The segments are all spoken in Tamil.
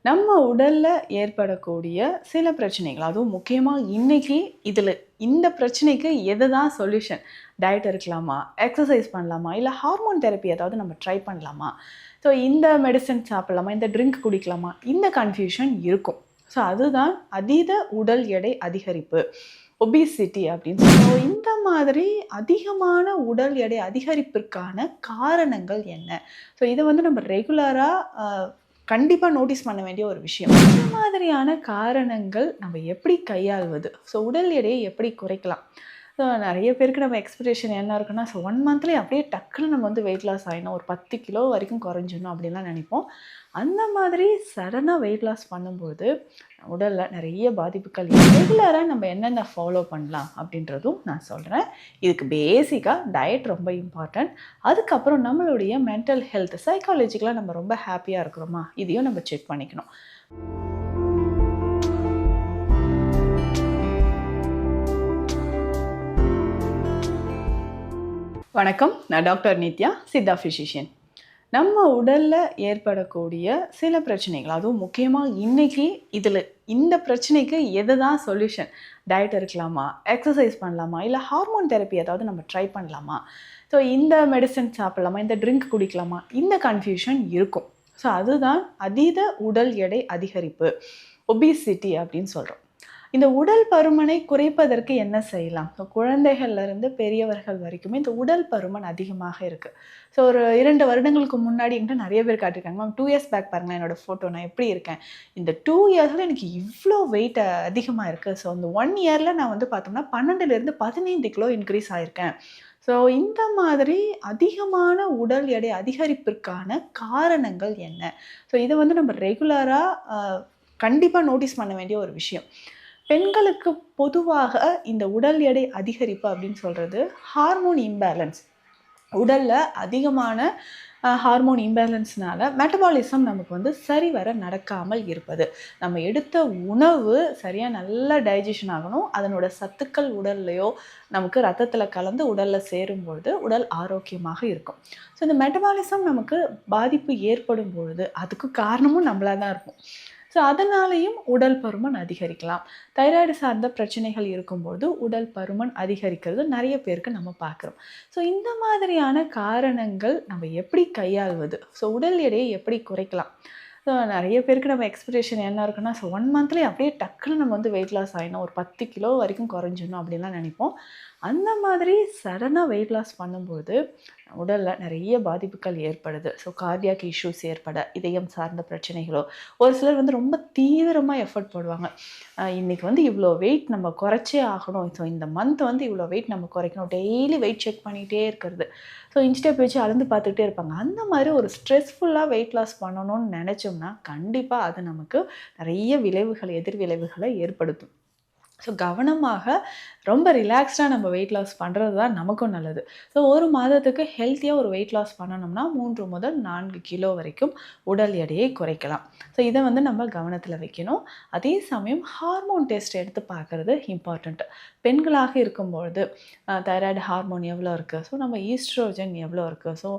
நம்ம உடல்ல ஏற்படக்கூடிய சில பிரச்சனைகள், அதுவும் முக்கியமா இன்னைக்கு இந்த பிரச்சனைக்கு எதுதான் சொல்யூஷன்? டயட் இருக்கலாமா? எக்ஸர்சைஸ் பண்ணலாமா? இல்ல ஹார்மோன் தெரப்பி ஏதாவது நம்ம ட்ரை பண்ணலாமா? ஸோ இந்த மெடிசின் சாப்பிடலாமா? இந்த ட்ரிங்க் குடிக்கலாமா? இந்த கன்ஃப்யூஷன் இருக்கும். ஸோ அதுதான் அதீத உடல் எடை அதிகரிப்பு. ஒபிசிட்டி அப்படின்னு ஸோ இந்த மாதிரி அதிகமான உடல் எடை அதிகரிப்பிற்கான காரணங்கள் என்ன? ஸோ இத நம்ம ரெகுலரா கண்டிப்பா நோட்டீஸ் பண்ண வேண்டிய ஒரு விஷயம். இந்த மாதிரியான காரணங்கள் நம்ம எப்படி கையாள்வது? ஸோ உடல் எடையை எப்படி குறைக்கலாம்? ஸோ நெறைய பேருக்கு நம்ம எக்ஸ்பெக்டேஷன் என்ன இருக்குன்னா, ஸோ 1 மந்த்லயே அப்படியே டக்குனு நம்ம வெயிட் லாஸ் ஆயிடணும். ஒரு 10 கிலோ வரைக்கும் குறைஞ்சிடணும் அப்படின்லாம் நெனைப்போம். அந்த மாதிரி சடனா வெயிட் லாஸ் பண்ணும்போது, உடல்ல நெறைய பாதிப்புகள் ரெகுலரா நம்ம என்னென்ன ஃபாலோ பண்ணலாம் அப்படின்றதும் நான் சொல்றேன். இதுக்கு பேசிக்கா டயட் ரொம்ப இம்பார்ட்டன்ட். அதுக்கப்புறம் நம்மளுடைய மென்டல் ஹெல்த், சைக்காலஜிக்கலா நம்ம ரொம்ப ஹேப்பியா இருக்கிறோமா? இதையும் நம்ம செக் பண்ணிக்கணும். வணக்கம். நான் டாக்டர் நித்யா, சித்தா ஃபிசிஷியன். நம்ம உடல்ல ஏற்படக்கூடிய சில பிரச்சனைகள், அதுவும் முக்கியமா இன்னைக்கு இந்த பிரச்சனைக்கு எதுதான் சொல்யூஷன்? டயட் இருக்கலாமா? எக்ஸர்சைஸ் பண்ணலாமா? இல்ல ஹார்மோன் தெரப்பி ஏதாவது நம்ம ட்ரை பண்ணலாமா? ஸோ இந்த மெடிசின் சாப்பிடலாமா? இந்த ட்ரிங்க் குடிக்கலாமா? இந்த கன்ஃப்யூஷன் இருக்கும். ஸோ அதுதான் அதீத உடல் எடை அதிகரிப்பு. ஒபிசிட்டி அப்படின்னு சொல்றோம். இந்த உடல் பருமனை குறைப்பதற்கு என்ன செய்யலாம்? ஸோ குழந்தைகள்ல இருந்து பெரியவர்கள் வரைக்குமே இந்த உடல் பருமன் அதிகமாக இருக்கு. ஸோ ஒரு 2 வருடங்களுக்கு முன்னாடி என்கிட்ட நெறைய பேர் காட்டியிருக்காங்க. மேம் 2 இயர்ஸ் பேக் பாருங்களேன் என்னோட ஃபோட்டோ நான் எப்படி இருக்கேன். இந்த 2 இயர்ஸ்ல எனக்கு இவ்ளோ வெயிட் அதிகமா இருக்கு. ஸோ இந்த 1 இயர்ல நான் பார்த்தோம்னா 12லேருந்து 15 கிலோ இன்க்ரீஸ் ஆயிருக்கேன். ஸோ இந்த மாதிரி அதிகமான உடல் எடை அதிகரிப்பிற்கான காரணங்கள் என்ன? ஸோ இத நம்ம ரெகுலரா கண்டிப்பா நோட்டீஸ் பண்ண வேண்டிய ஒரு விஷயம். பெண்களுக்கு பொதுவாக இந்த உடல் எடை அதிகரிப்பு அப்படின்னு சொல்றது ஹார்மோன் இம்பேலன்ஸ். உடல்ல அதிகமான ஹார்மோன் இம்பேலன்ஸ்னால மெட்டபாலிசம் நமக்கு சரிவர நடக்காமல் இருப்பது. நம்ம எடுத்த உணவு சரியா நல்லா டைஜஷன் ஆகணும். அதனோட சத்துக்கள் உடல்லையோ நமக்கு ரத்தத்துல கலந்து உடல்ல சேரும்பொழுது உடல் ஆரோக்கியமாக இருக்கும். ஸோ இந்த மெட்டபாலிசம் நமக்கு பாதிப்பு ஏற்படும் பொழுது அதுக்கு காரணமும் நம்மளா தான் இருப்போம். ஸோ அதனாலேயும் உடல் பருமன் அதிகரிக்கலாம். தைராய்டு சார்ந்த பிரச்சனைகள் இருக்கும்போது உடல் பருமன் அதிகரிக்கிறது நிறைய பேருக்கு நம்ம பார்க்குறோம். ஸோ இந்த மாதிரியான காரணங்கள் நம்ம எப்படி கையாள்வது? ஸோ உடல் எடையை எப்படி குறைக்கலாம்? ஸோ நெறைய பேருக்கு நம்ம எக்ஸ்பெக்டேஷன் என்ன இருக்குன்னா, ஸோ 1 மந்த்லயே அப்படியே டக்குனு நம்ம வெயிட் லாஸ் ஆயிடணும். ஒரு 10 கிலோ வரைக்கும் குறைஞ்சிடணும் அப்படின்லாம் நெனைப்போம். அந்த மாதிரி சடனா வெயிட் லாஸ் பண்ணும்போது உடல்ல நெறைய பாதிப்புகள் ஏற்படுது. ஸோ கார்டியாக் இஷ்யூஸ் ஏற்பட, இதயம் சார்ந்த பிரச்சனைகளோ, ஒரு சிலர் ரொம்ப தீவிரமா எஃபோர்ட் போடுவாங்க. இன்னைக்கு இவ்ளோ வெயிட் நம்ம குறைச்சே ஆகணும். ஸோ இந்த மந்த் இவ்ளோ வெயிட் நம்ம குறைக்கணும். டெய்லி வெயிட் செக் பண்ணிட்டே இருக்கிறது. ஸோ இன்ஸ்டெப் வச்சு அளந்து பார்த்துக்கிட்டே இருப்பாங்க. அந்த மாதிரி ஒரு ஸ்ட்ரெஸ்ஃபுல்லா வெயிட் லாஸ் பண்ணணும்னு நெனைச்சோம்னா, கண்டிப்பா அது நமக்கு நெறைய விளைவுகள், எதிர் விளைவுகளை ஏற்படுத்தும். ஸோ கவனமாக ரொம்ப ரிலாக்ஸ்டா நம்ம வெயிட் லாஸ் பண்றது தான் நமக்கும் நல்லது. ஸோ 1 மாதத்துக்கு ஹெல்த்தியா ஒரு வெயிட் லாஸ் பண்ணணும்னா 3 முதல் 4 கிலோ வரைக்கும் உடல் எடையை குறைக்கலாம். ஸோ இத நம்ம கவனத்துல வைக்கணும். அதே சமயம் ஹார்மோன் டெஸ்ட் எடுத்து பார்க்கறது இம்பார்ட்டன்ட். பெண்களாக இருக்கும்பொழுது தைராய்டு ஹார்மோன் எவ்வளோ இருக்கு? ஸோ நம்ம ஈஸ்ட்ரோஜன் எவ்வளோ இருக்கு? ஸோ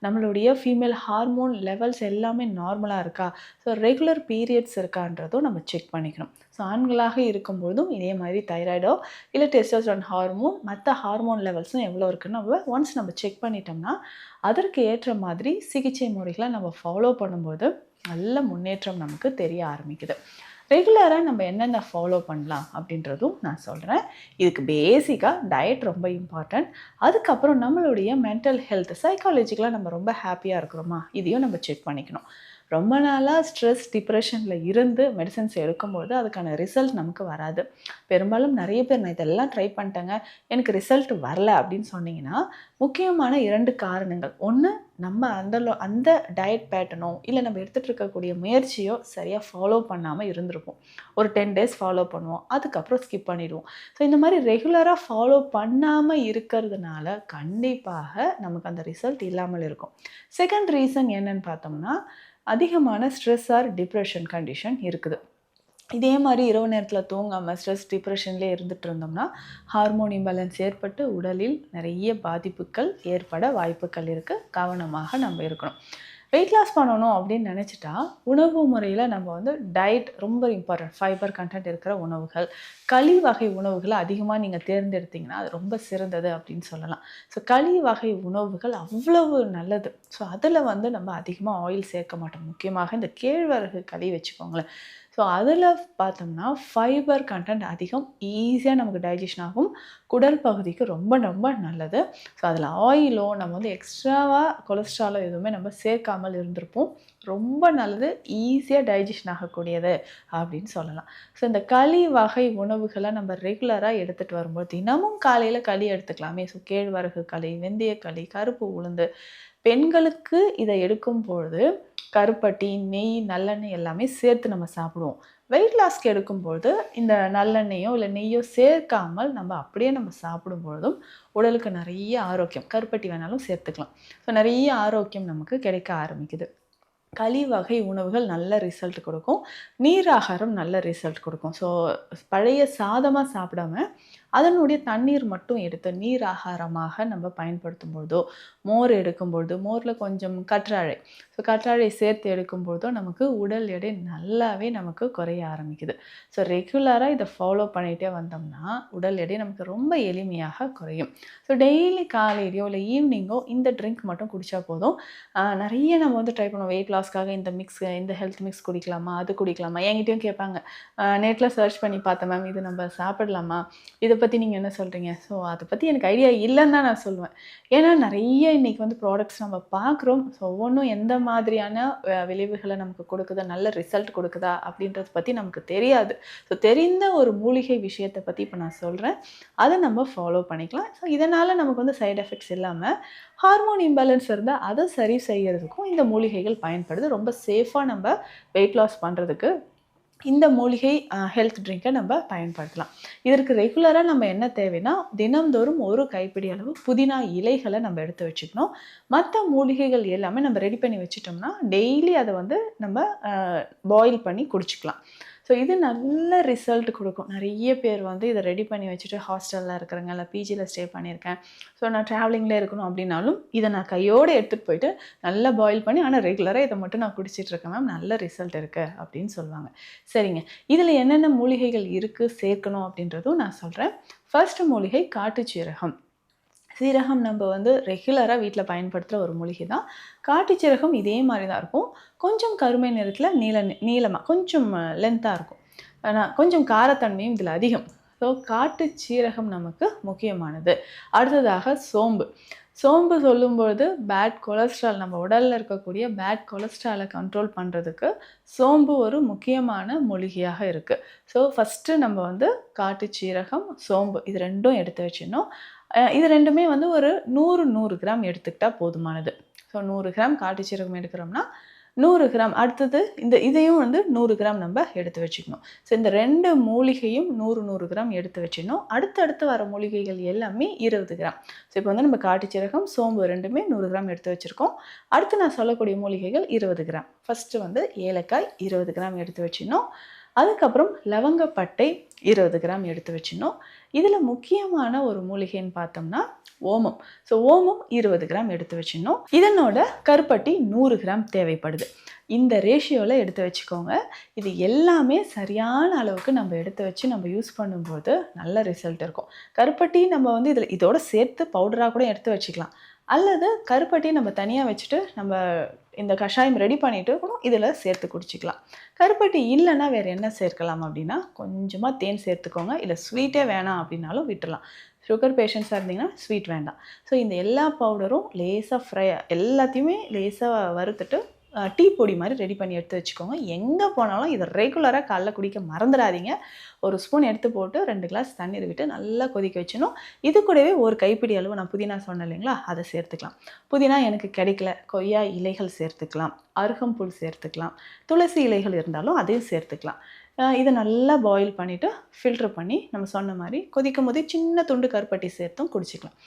நம்மளுடைய ஃபீமேல் ஹார்மோன் லெவல்ஸ் எல்லாமே நார்மலா இருக்கா? ஸோ ரெகுலர் பீரியட்ஸ் இருக்கான்றதும் நம்ம செக் பண்ணிக்கணும். ஸோ ஆண்களாக இருக்கும்பொழுதும் இதே மாதிரி தைராய்டோ இல்லை டெஸ்டோஸ்டெரான் ஹார்மோன் மற்ற ஹார்மோன் லெவல்ஸும் எவ்வளோ இருக்குன்னு நம்ம செக் பண்ணிட்டோம்னா அதற்கு ஏற்ற மாதிரி சிகிச்சை முறைகளை நம்ம ஃபாலோ பண்ணும்போது நல்ல முன்னேற்றம் நமக்கு தெரிய ஆரம்பிக்குது. ரெகுலராக நம்ம என்னென்ன ஃபாலோ பண்ணலாம் அப்படின்றதும் நான் சொல்கிறேன். இதுக்கு பேசிக்காக டயட் ரொம்ப இம்பார்ட்டன்ட். அதுக்கப்புறம் நம்மளுடைய மென்டல் ஹெல்த், சைக்காலஜிக்கலாக நம்ம ரொம்ப ஹேப்பியாக இருக்கிறோமா? இதையும் நம்ம செக் பண்ணிக்கணும். ரொம்ப நாளாக ஸ்ட்ரெஸ், டிப்ரெஷனில் இருந்து மெடிசன்ஸ் எடுக்கும்போது அதுக்கான ரிசல்ட் நமக்கு வராது. பெரும்பாலும் நிறைய பேர் நான் இதெல்லாம் ட்ரை பண்ணிட்டேங்க, எனக்கு ரிசல்ட் வரல அப்படின்னு சொன்னீங்கன்னா, முக்கியமான 2 காரணங்கள். ஒன்று, நம்ம அந்த டயட் பேட்டர்னோ இல்லை நம்ம எடுத்துகிட்டு இருக்கக்கூடிய முயற்சியோ சரியாக ஃபாலோ பண்ணாமல் இருந்திருப்போம். ஒரு 10 டேஸ் ஃபாலோ பண்ணுவோம், அதுக்கப்புறம் ஸ்கிப் பண்ணிடுவோம். ஸோ இந்த மாதிரி ரெகுலராக ஃபாலோ பண்ணாமல் இருக்கிறதுனால கண்டிப்பாக நமக்கு அந்த ரிசல்ட் இல்லாமல் இருக்கும். செகண்ட் ரீசன் என்னன்னு பார்த்தோம்னா, அதிகமான ஸ்ட்ரெஸ் ஆர் டிப்ரெஷன் கண்டிஷன் இருக்குது. இதே மாதிரி இரவு நேரத்தில் தூங்காமல் ஸ்ட்ரெஸ், டிப்ரெஷன்லேயே இருந்துட்டு இருந்தோம்னா ஹார்மோன் இம்பேலன்ஸ் ஏற்பட்டு உடலில் நிறைய பாதிப்புகள் ஏற்பட வாய்ப்புகள் இருக்குது. கவனமாக நம்ம இருக்கணும். வெயிட் லாஸ் பண்ணணும் அப்படின்னு நினச்சிட்டா உணவு முறையில் நம்ம வந்து டயட் ரொம்ப இம்பார்ட்டன்ட். ஃபைபர் கண்டென்ட் இருக்கிற உணவுகள், களி வகை உணவுகளை அதிகமாக நீங்கள் தேர்ந்தெடுத்தீங்கன்னா அது ரொம்ப சிறந்தது அப்படின்னு சொல்லலாம். ஸோ களி வகை உணவுகள் அவ்வளவு நல்லது. ஸோ அதில் வந்து நம்ம அதிகமாக ஆயில் சேர்க்க மாட்டோம். முக்கியமாக இந்த கேழ்வரகு களி வச்சுக்கோங்களேன். ஸோ அதில் பார்த்தோம்னா ஃபைபர் கண்டென்ட் அதிகம், ஈஸியாக நமக்கு டைஜஷன் ஆகும், குடல் பகுதிக்கு ரொம்ப ரொம்ப நல்லது. ஸோ அதில் ஆயிலோ நம்ம வந்து எக்ஸ்ட்ராவாக கொலஸ்ட்ராலோ எதுவுமே நம்ம சேர்க்காமல் இருந்திருப்போம். ரொம்ப நல்லது, ஈஸியாக டைஜஷன் ஆகக்கூடியது அப்படின்னு சொல்லலாம். ஸோ இந்த களி வகை உணவுகளை நம்ம ரெகுலராக எடுத்துகிட்டு வரும்போது தினமும் காலையில் களி எடுத்துக்கலாமே. ஸோ கேழ்வரகு களி, வெந்தய களி, கருப்பு உளுந்து. பெண்களுக்கு இதை எடுக்கும்பொழுது கருப்பட்டி, நெய், நல்லெண்ணெய் எல்லாமே சேர்த்து நம்ம சாப்பிடுவோம். வெயிட் லாஸ்க்கு எடுக்கும்பொழுது இந்த நல்லெண்ணெயோ இல்லை நெய்யோ சேர்க்காமல் நம்ம அப்படியே நம்ம சாப்பிடும்பொழுதும் உடலுக்கு நிறைய ஆரோக்கியம், கருப்பட்டி வேணாலும் சேர்த்துக்கலாம். ஸோ நிறைய ஆரோக்கியம் நமக்கு கிடைக்க ஆரம்பிக்குது. களி வகை உணவுகள் நல்ல ரிசல்ட் கொடுக்கும், நீர் ஆகாரம் நல்ல ரிசல்ட் கொடுக்கும். ஸோ பழைய சாதமாக சாப்பிடாம அதனுடைய தண்ணீர் மட்டும் எடுத்து நீர் ஆகாரமாக நம்ம பயன்படுத்தும் பொழுதோ, மோர் எடுக்கும்பொழுது மோரில் கொஞ்சம் கற்றாழை, ஸோ கற்றாழை சேர்த்து எடுக்கும்பொழுதோ நமக்கு உடல் எடை நல்லாவே நமக்கு குறைய ஆரம்பிக்குது. ஸோ ரெகுலராக இதை ஃபாலோ பண்ணிகிட்டே வந்தோம்னா உடல் எடை நமக்கு ரொம்ப எளிமையாக குறையும். ஸோ டெய்லி காலையிலையோ இல்லை ஈவினிங்கோ இந்த ட்ரிங்க் மட்டும் குடித்தா போதும். நிறைய நம்ம வந்து ட்ரை பண்ணுவோம் வெயிட் லாஸ்க்காக, இந்த மிக்ஸ், இந்த ஹெல்த் மிக்ஸ் குடிக்கலாமா, அது குடிக்கலாமா, என்கிட்டயும் கேட்பாங்க. நெட்டில் சர்ச் பண்ணி பார்த்தேன் மேம், இது நம்ம சாப்பிடலாமா, இதை பற்றி நீங்கள் என்ன சொல்கிறீங்க? ஸோ அதை பற்றி எனக்கு ஐடியா இல்லைன்னு தான் நான் சொல்லுவேன். ஏன்னா நிறைய இன்றைக்கி வந்து ப்ராடக்ட்ஸ் நம்ம பார்க்குறோம். ஸோ ஒவ்வொன்றும் எந்த மாதிரியான விளைவுகளை நமக்கு கொடுக்குதா, நல்ல ரிசல்ட் கொடுக்குதா அப்படின்றத பற்றி நமக்கு தெரியாது. ஸோ தெரிந்த ஒரு மூலிகை விஷயத்தை பற்றி இப்போ நான் சொல்கிறேன், அதை நம்ம ஃபாலோ பண்ணிக்கலாம். ஸோ இதனால் நமக்கு வந்து சைடு எஃபெக்ட்ஸ் இல்லாமல் ஹார்மோன் இம்பேலன்ஸ் இருந்தால் அதை சரி செய்கிறதுக்கும் இந்த மூலிகைகள் பயன்படுது. ரொம்ப சேஃபாக நம்ம வெயிட் லாஸ் பண்ணுறதுக்கு இந்த மூலிகை ஹெல்த் ட்ரிங்கை நம்ம பயன்படுத்தலாம். இதற்கு ரெகுலராக நம்ம என்ன தேவைன்னா தினம்தோறும் ஒரு கைப்பிடி அளவு புதினா இலைகளை நம்ம எடுத்து வச்சுக்கணும். மற்ற மூலிகைகள் எல்லாமே நம்ம ரெடி பண்ணி வச்சுட்டோம்னா டெய்லி அதை வந்து நம்ம பாயில் பண்ணி குடிச்சிக்கலாம். ஸோ இது நல்ல ரிசல்ட் கொடுக்கும். நிறைய பேர் வந்து இதை ரெடி பண்ணி வச்சுட்டு ஹாஸ்டலில் இருக்கிறவங்க இல்லை பிஜியில் ஸ்டே பண்ணியிருக்கேன், ஸோ நான் ட்ராவலிங்கில் இருக்கணும் அப்படின்னாலும் இதை நான் கையோடு எடுத்துகிட்டு போயிட்டு நல்லா பாயில் பண்ணி, ஆனால் ரெகுலராக இதை மட்டும் நான் குடிச்சிட்ருக்கேன் மேம், நல்ல ரிசல்ட் இருக்குது அப்படின்னு சொல்லுவாங்க. சரிங்க, இதில் என்னென்ன மூலிகைகள் இருக்குது சேர்க்கணும் அப்படின்றதும் நான் சொல்கிறேன். ஃபர்ஸ்ட் மூலிகை காட்டுச்சீரகம். சீரகம் நம்ம வந்து ரெகுலராக வீட்டில் பயன்படுத்துகிற ஒரு மூலிகை தான். காட்டு சீரகம் இதே மாதிரி தான் இருக்கும், கொஞ்சம் கருமை நிறத்தில் நீளமாக கொஞ்சம் லென்த்தாக இருக்கும். ஆனால் கொஞ்சம் காரத்தன்மையும் இதில் அதிகம். ஸோ காட்டு சீரகம் நமக்கு முக்கியமானது. அடுத்ததாக சோம்பு. சோம்பு சொல்லும்பொழுது பேட் கொலஸ்ட்ரால், நம்ம உடலில் இருக்கக்கூடிய பேட் கொலஸ்ட்ராலை கண்ட்ரோல் பண்ணுறதுக்கு சோம்பு ஒரு முக்கியமான மூலிகையாக இருக்குது. ஸோ ஃபஸ்ட்டு நம்ம வந்து காட்டு சீரகம், சோம்பு இது ரெண்டும் எடுத்து வச்சிடணும். இது ரெண்டுமே வந்து ஒரு 100 கிராம் எடுத்துக்கிட்டால் போதுமானது. ஸோ 100 கிராம் காட்டு சீரகம் எடுக்கிறோம்னா 100 கிராம், அடுத்தது இதையும் வந்து 100 கிராம் நம்ம எடுத்து வச்சுக்கணும். ஸோ இந்த 2 மூலிகையும் 100 கிராம் எடுத்து வச்சிடணும். அடுத்தடுத்து வர மூலிகைகள் எல்லாமே 20 கிராம். ஸோ இப்போ வந்து நம்ம காட்டு சீரகம், சோம்பு ரெண்டுமே 100 கிராம் எடுத்து வச்சுருக்கோம். அடுத்து நான் சொல்லக்கூடிய மூலிகைகள் 20 கிராம். ஃபஸ்ட்டு வந்து ஏலக்காய் 20 கிராம் எடுத்து வச்சிடணும். அதுக்கப்புறம் லவங்கப்பட்டை 20 கிராம் எடுத்து வச்சிடணும். இதில் முக்கியமான ஒரு மூலிகைன்னு பார்த்தோம்னா ஓமம். ஸோ ஓமம் 20 கிராம் எடுத்து வச்சிடணும். இதனோட கருப்பட்டி 100 கிராம் தேவைப்படுது. இந்த ரேஷியோவில் எடுத்து வச்சுக்கோங்க. இது எல்லாமே சரியான அளவுக்கு நம்ம எடுத்து வச்சு நம்ம யூஸ் பண்ணும்போது நல்ல ரிசல்ட் இருக்கும். கருப்பட்டி நம்ம வந்து இதோட சேர்த்து பவுடராக கூட எடுத்து வச்சுக்கலாம், அல்லது கருப்பட்டி நம்ம தனியாக வச்சுட்டு நம்ம இந்த கஷாயம் ரெடி பண்ணிவிட்டு கூட இதில் சேர்த்து குடிச்சிக்கலாம். கருப்பட்டி இல்லைன்னா வேறு என்ன சேர்க்கலாம் அப்படின்னா கொஞ்சமாக தேன் சேர்த்துக்கோங்க. இல்லை ஸ்வீட்டே வேணாம் அப்படின்னாலும் விட்டுடலாம். சுகர் பேஷண்ட்ஸாக இருந்தீங்கன்னா ஸ்வீட் வேண்டாம். ஸோ இந்த எல்லா பவுடரும் லேசாக எல்லாத்தையுமே லேசாக வறுத்துட்டு டீ பொடி மாதிரி ரெடி பண்ணி எடுத்து வச்சுக்கோங்க. எங்கே போனாலும் இதை ரெகுலராக காலைல குடிக்க மறந்துடாதீங்க. ஒரு ஸ்பூன் எடுத்து போட்டு 2 கிளாஸ் தண்ணீர் விட்டு நல்லா கொதிக்க வச்சணும். இது கூடவே ஒரு கைப்பிடி அளவு நான் புதினா சொன்னேன் இல்லைங்களா, அதை சேர்த்துக்கலாம். புதினா எனக்கு கிடைக்கல, கொய்யா இலைகள் சேர்த்துக்கலாம், அருகம்புல் சேர்த்துக்கலாம், துளசி இலைகள் இருந்தாலும் அதையும் சேர்த்துக்கலாம். இதை நல்லா பாயில் பண்ணிவிட்டு ஃபில்ட்ரு பண்ணி நம்ம சொன்ன மாதிரி கொதிக்கும் போதே சின்ன துண்டு கருப்பட்டி சேர்த்தும் குடிச்சிக்கலாம்.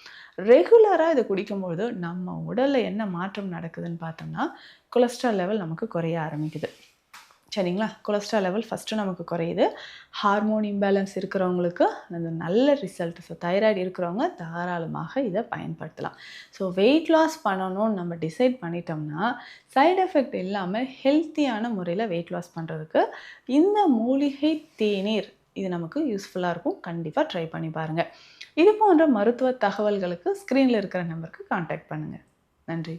ரெகுலராக இதை குடிக்கும்போது நம்ம உடலில் என்ன மாற்றம் நடக்குதுன்னு பார்த்தோம்னா கொலஸ்ட்ரால் லெவல் நமக்கு குறைய ஆரம்பிக்குது. சரிங்களா? கொலஸ்ட்ரால் லெவல் ஃபஸ்ட்டு நமக்கு குறையுது. ஹார்மோன் இம்பேலன்ஸ் இருக்கிறவங்களுக்கு அது நல்ல ரிசல்ட். ஸோ தைராய்டு இருக்கிறவங்க தாராளமாக இதை பயன்படுத்தலாம். ஸோ வெயிட் லாஸ் பண்ணணும்னு நம்ம டிசைட் பண்ணிட்டோம்னா, சைடு எஃபெக்ட் இல்லாமல் ஹெல்த்தியான முறையில் வெயிட் லாஸ் பண்ணுறதுக்கு இந்த மூலிகை தேநீர் இது நமக்கு யூஸ்ஃபுல்லாக இருக்கும். கண்டிப்பாக ட்ரை பண்ணி பாருங்கள். இது போன்ற மருத்துவ தகவல்களுக்கு ஸ்க்ரீனில் இருக்கிற நம்பருக்கு கான்டாக்ட் பண்ணுங்கள். நன்றி.